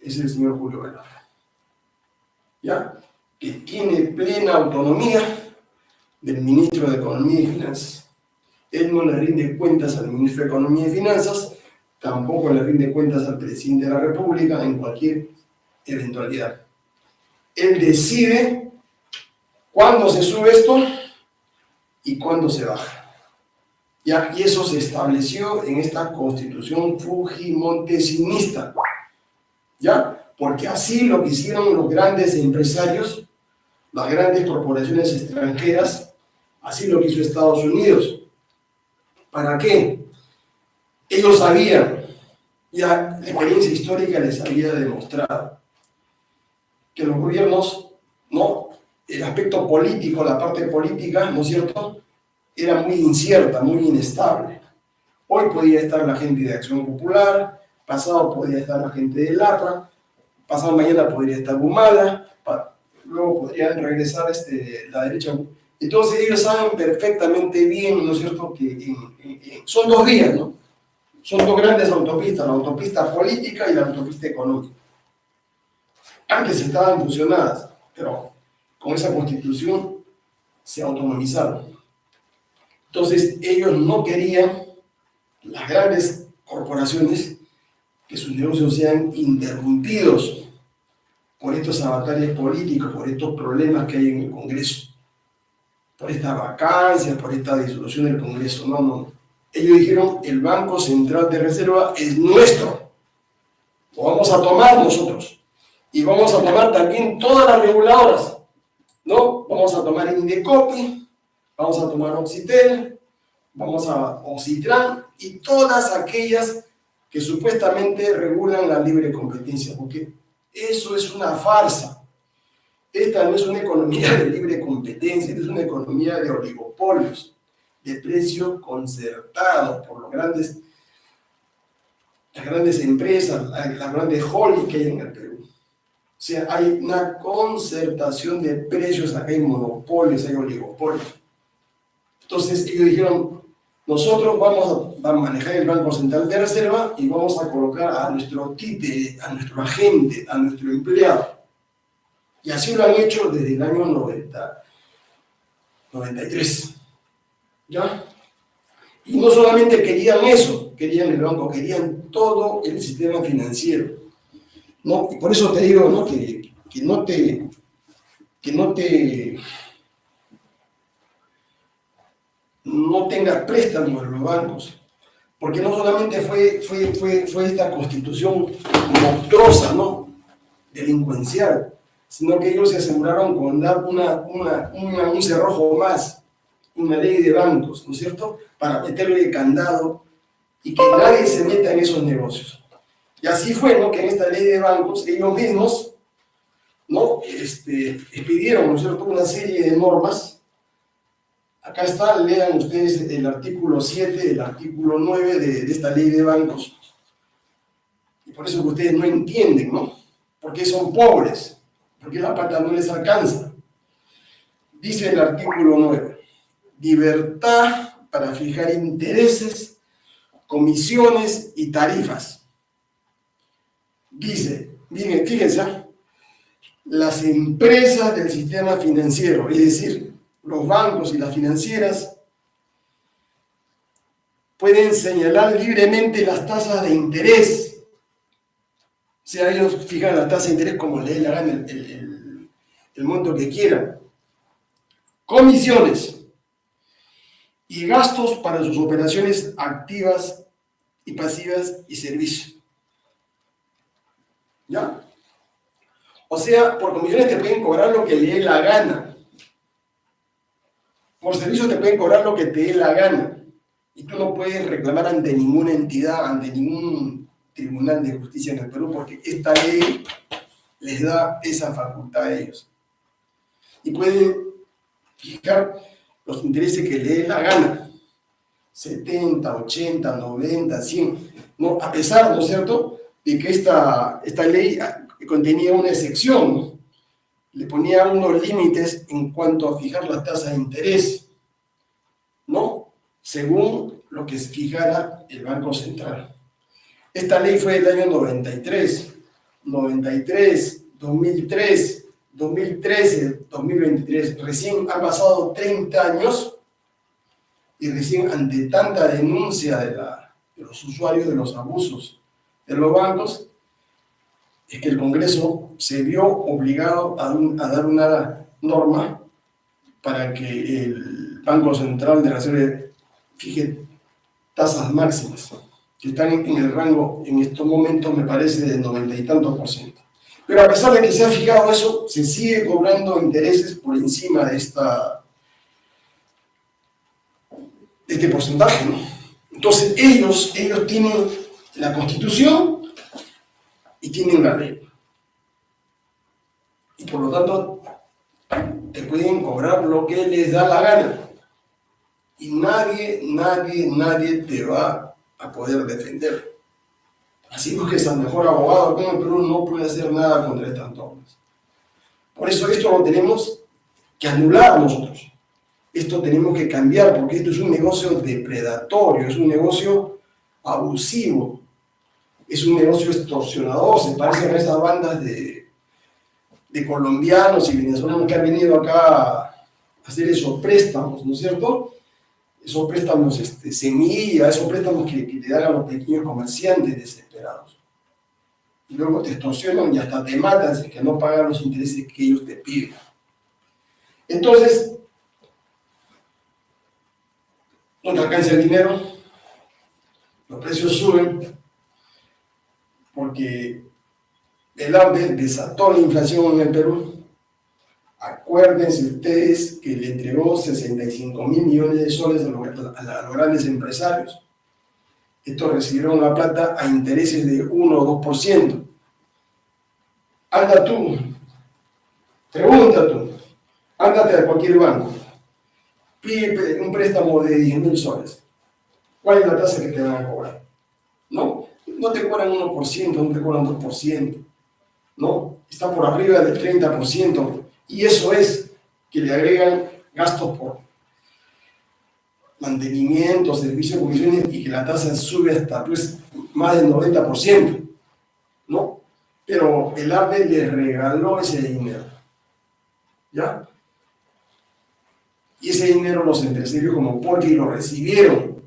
es el señor Julio Velarde, ¿ya? Que tiene plena autonomía del ministro de Economía y Finanzas. Él no le rinde cuentas al ministro de Economía y Finanzas, tampoco le rinde cuentas al presidente de la República en cualquier eventualidad. Él decide cuándo se sube esto y cuándo se baja. ¿Ya? Y eso se estableció en esta constitución fujimontesinista, ¿ya? Porque así lo que hicieron los grandes empresarios, las grandes corporaciones extranjeras, así lo que hizo Estados Unidos. ¿Para qué? Ellos sabían, ya la experiencia histórica les había demostrado, que los gobiernos, ¿no? El aspecto político, la parte política, ¿no es cierto?, era muy incierta, muy inestable. Hoy podía estar la gente de Acción Popular, pasado podía estar la gente del APRA, pasado mañana podría estar Humala, luego podrían regresar la derecha. Entonces ellos saben perfectamente bien, ¿no es cierto?, que son dos vías, ¿no? Son dos grandes autopistas, la autopista política y la autopista económica. Antes estaban fusionadas, pero con esa constitución se autonomizaron. Entonces ellos no querían, las grandes corporaciones, que sus negocios sean interrumpidos por estos avatares políticos, por estos problemas que hay en el Congreso, por esta vacancia, por esta disolución del Congreso. No. Ellos dijeron, el Banco Central de Reserva es nuestro, lo vamos a tomar nosotros, y vamos a tomar también todas las reguladoras, ¿no? Vamos a tomar Indecopi, vamos a tomar Oxitel, vamos a Ocitran y todas aquellas que supuestamente regulan la libre competencia, porque eso es una farsa. Esta no es una economía de libre competencia, esta es una economía de oligopolios, de precios concertados por las grandes empresas, las grandes holdings que hay en el Perú. O sea, hay una concertación de precios, acá hay monopolios, hay oligopolios. Entonces ellos dijeron, nosotros vamos a manejar el Banco Central de Reserva y vamos a colocar a nuestro títere, a nuestro agente, a nuestro empleado. Y así lo han hecho desde el año 93. ¿Ya? Y no solamente querían eso, querían el banco, querían todo el sistema financiero. ¿No? Y por eso te digo, ¿no?, que no tengas préstamos en los bancos, porque no solamente fue esta constitución monstruosa, ¿no?, delincuencial, sino que ellos se aseguraron con dar un cerrojo más, una ley de bancos, ¿no es cierto?, para meterle candado y que nadie se meta en esos negocios. Y así fue, ¿no?, que en esta ley de bancos ellos mismos, ¿no?, expidieron, ¿no es cierto?, una serie de normas. Acá está, lean ustedes el artículo 7, el artículo 9 de esta ley de bancos. Y por eso que ustedes no entienden, ¿no?, porque son pobres, porque la plata no les alcanza. Dice el artículo 9, libertad para fijar intereses, comisiones y tarifas. Dice, miren, fíjense, las empresas del sistema financiero, es decir, los bancos y las financieras, pueden señalar libremente las tasas de interés. O sea, ellos fijan la tasa de interés como les dé la gana, el monto que quieran. Comisiones y gastos para sus operaciones activas y pasivas y servicios. ¿Ya? O sea, por comisiones te pueden cobrar lo que le dé la gana. Por servicios te pueden cobrar lo que te dé la gana. Y tú no puedes reclamar ante ninguna entidad, ante ningún tribunal de justicia en el Perú, porque esta ley les da esa facultad a ellos. Y pueden fijar los intereses que le dé la gana. 70, 80, 90, 100. ¿No? A pesar, ¿no es cierto?, de que esta ley contenía una excepción, ¿no? Le ponía unos límites en cuanto a fijar la tasa de interés, ¿no?, según lo que fijara el Banco Central. Esta ley fue del año 93, 93, 2003, 2013, 2023. Recién han pasado 30 años y recién ante tanta denuncia de los usuarios de los abusos de los bancos, es que el Congreso se vio obligado a dar una norma para que el Banco Central de Reserva fije tasas máximas, que están en el rango, en estos momentos me parece, del 90 y tantos %. Pero a pesar de que se ha fijado eso, se sigue cobrando intereses por encima de este porcentaje, ¿no? Entonces ellos tienen la Constitución y tienen la ley. Y por lo tanto, te pueden cobrar lo que les da la gana. Y nadie te va a poder defender. Así busques al mejor abogado como en Perú, no puede hacer nada contra estas normas. Por eso esto lo tenemos que anular nosotros. Esto tenemos que cambiar, porque esto es un negocio depredatorio, es un negocio abusivo, es un negocio extorsionador. Se parecen a esas bandas de colombianos y venezolanos que han venido acá a hacer esos préstamos, ¿no es cierto? Esos préstamos semilla, esos préstamos que le dan a los pequeños comerciantes desesperados. Y luego te extorsionan y hasta te matan si es que no pagan los intereses que ellos te piden. Entonces, no te alcanza el dinero, los precios suben, porque el ARDE desató la inflación en el Perú. Acuérdense ustedes que le entregó 65.000 millones de soles a los grandes empresarios. Estos recibieron la plata a intereses de 1 o 2%. Anda tú, pregunta tú, ándate a cualquier banco, pide un préstamo de 10.000 soles. ¿Cuál es la tasa que te van a cobrar? No te cobran 1%, no te cobran 2%. ¿No? Está por arriba del 30%. Y eso es que le agregan gastos por mantenimiento, servicios, comisiones, y que la tasa sube hasta más del 90%, ¿no? Pero el ARDE les regaló ese dinero, ¿ya? Y ese dinero los empresarios como Polky lo recibieron.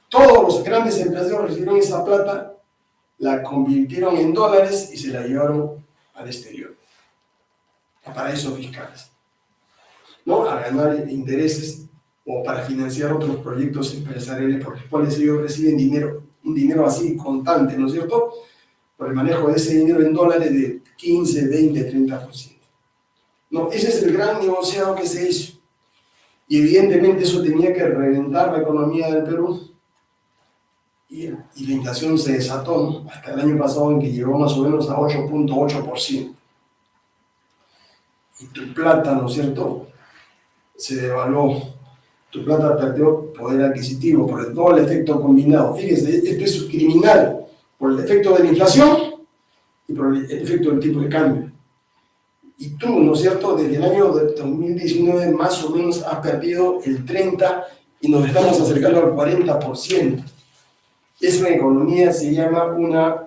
Todos los grandes empresarios recibieron esa plata, la convirtieron en dólares y se la llevaron al exterior, a paraísos fiscales, ¿no? A ganar intereses o para financiar otros proyectos empresariales por los cuales ellos reciben dinero, un dinero así constante, ¿no es cierto? Por el manejo de ese dinero en dólares de 15, 20, 30%. No, ese es el gran negociado que se hizo. Y evidentemente eso tenía que reventar la economía del Perú. Y la inflación se desató, ¿no? Hasta el año pasado, en que llegó más o menos a 8.8%. Y tu plata, ¿no es cierto?, se devaluó. Tu plata perdió poder adquisitivo por el doble efecto combinado. Fíjense, esto es criminal por el efecto de la inflación y por el efecto del tipo de cambio. Y tú, ¿no es cierto?, desde el año 2019 más o menos has perdido el 30% y nos estamos acercando al 40%. Esa economía se llama una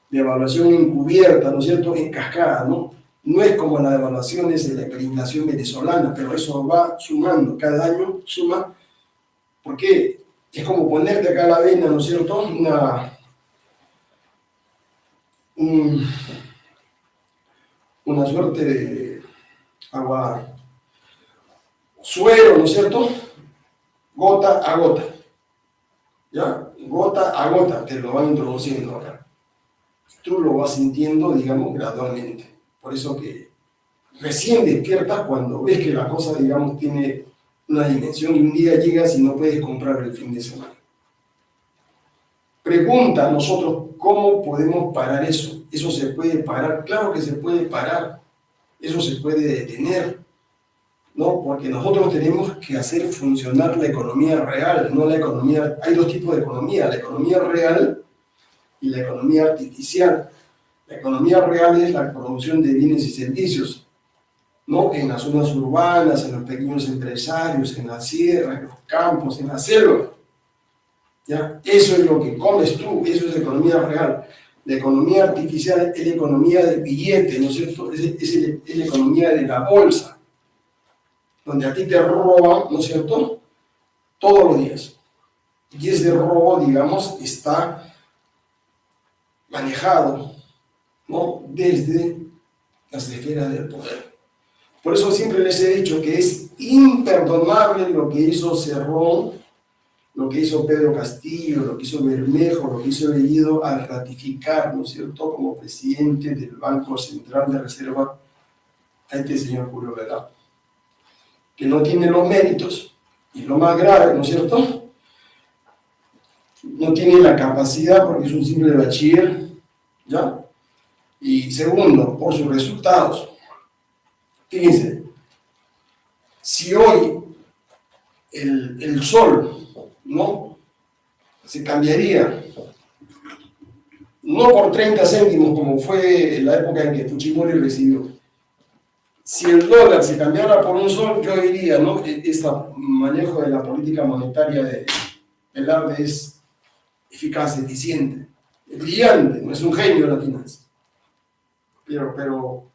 devaluación encubierta, ¿no es cierto?, en cascada, ¿no? No es como las devaluaciones de la hiperinflación venezolana, pero eso va sumando, cada año suma, porque es como ponerte acá la vena, ¿no es cierto?, una suerte de agua, suero, ¿no es cierto?, gota a gota, ¿ya? Gota a gota te lo van introduciendo acá. Tú lo vas sintiendo, digamos, gradualmente. Por eso que recién despiertas cuando ves que la cosa, digamos, tiene una dimensión y un día llegas y no puedes comprar el fin de semana. Pregunta a nosotros cómo podemos parar eso. ¿Eso se puede parar? Claro que se puede parar. Eso se puede detener, ¿no? Porque nosotros tenemos que hacer funcionar la economía real, no la economía. Hay dos tipos de economía, la economía real y la economía artificial. La economía real es la producción de bienes y servicios, ¿no? En las zonas urbanas, en los pequeños empresarios, en la sierra, en los campos, en la selva. ¿Ya? Eso es lo que comes tú, eso es economía real. La economía artificial es la economía del billete, ¿no es cierto? Es la economía de la bolsa, donde a ti te roban, ¿no es cierto?, todos los días. Y ese robo, digamos, está manejado, ¿no?, desde las esferas del poder. Por eso siempre les he dicho que es imperdonable lo que hizo Cerrón, lo que hizo Pedro Castillo, lo que hizo Bermejo, lo que hizo Bellido al ratificar, ¿no es cierto?, como presidente del Banco Central de Reserva a este señor Julio Velarde, que no tiene los méritos, y lo más grave, ¿no es cierto?, no tiene la capacidad porque es un simple bachiller, ¿ya? Y segundo, por sus resultados. Fíjense, si hoy el sol, ¿no?, se cambiaría, no por 30 céntimos como fue en la época en que Fujimori recibió. Si el dólar se cambiara por un sol, yo diría, ¿no?, este manejo de la política monetaria de Velarde es eficaz, eficiente, es brillante, no es un genio de la finanza. Pero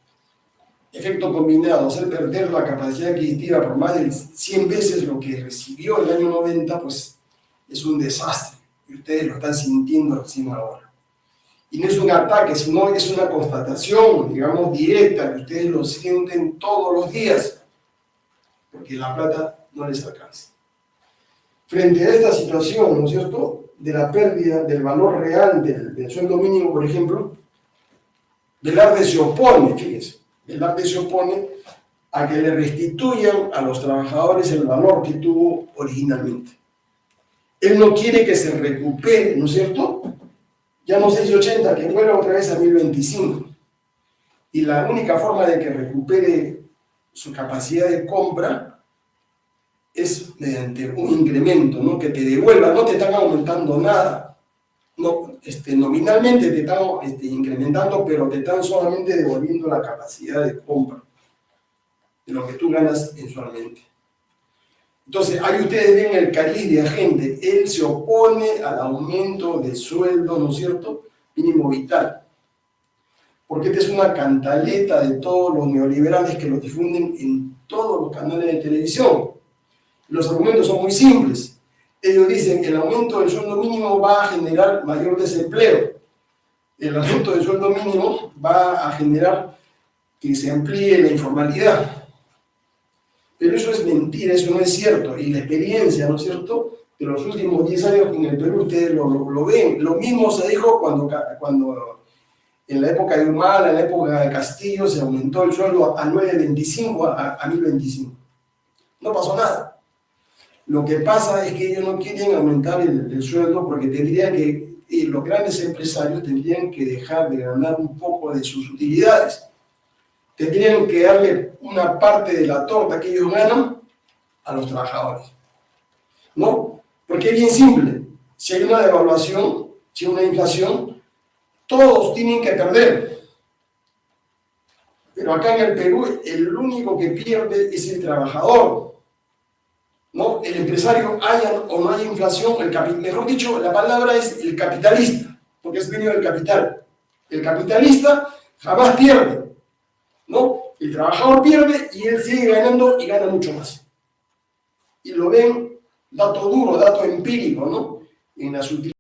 efecto combinado, hacer perder la capacidad adquisitiva por más de 100 veces lo que recibió el año 90, pues es un desastre. Y ustedes lo están sintiendo recién ahora. Y no es un ataque, sino es una constatación, digamos, directa, que ustedes lo sienten todos los días, porque la plata no les alcanza. Frente a esta situación, ¿no es cierto?, de la pérdida del valor real del sueldo mínimo, por ejemplo, Velarde se opone, fíjense, Velarde se opone a que le restituyan a los trabajadores el valor que tuvo originalmente. Él no quiere que se recupere, ¿no es cierto?, ya no 680, que vuelva otra vez a 1025. Y la única forma de que recupere su capacidad de compra es mediante un incremento, ¿no?, que te devuelva, no te están aumentando nada, no, nominalmente te están incrementando, pero te están solamente devolviendo la capacidad de compra de lo que tú ganas mensualmente. Entonces, ahí ustedes ven el cariz de agente. Él se opone al aumento de sueldo, ¿no es cierto?, mínimo vital. Porque esta es una cantaleta de todos los neoliberales que lo difunden en todos los canales de televisión. Los argumentos son muy simples. Ellos dicen que el aumento del sueldo mínimo va a generar mayor desempleo. El aumento del sueldo mínimo va a generar que se amplíe la informalidad. Pero eso es mentira, eso no es cierto. Y la experiencia, ¿no es cierto?, de los últimos 10 años en el Perú, ustedes lo ven. Lo mismo se dijo cuando en la época de Humala, en la época de Castillo, se aumentó el sueldo a 9.25 a 1.025. No pasó nada. Lo que pasa es que ellos no quieren aumentar el sueldo porque tendrían que, los grandes empresarios tendrían que dejar de ganar un poco de sus utilidades. Tendrían que darle una parte de la torta que ellos ganan a los trabajadores, ¿no? Porque es bien simple. Si hay una devaluación, si hay una inflación, todos tienen que perder. Pero acá en el Perú, el único que pierde es el trabajador, ¿no? El empresario, haya o no haya inflación, mejor dicho, la palabra es el capitalista, porque es dueño del capital. El capitalista jamás pierde, ¿no? El trabajador pierde y él sigue ganando y gana mucho más. Y lo ven, dato duro, dato empírico, ¿no?, en las utilidades.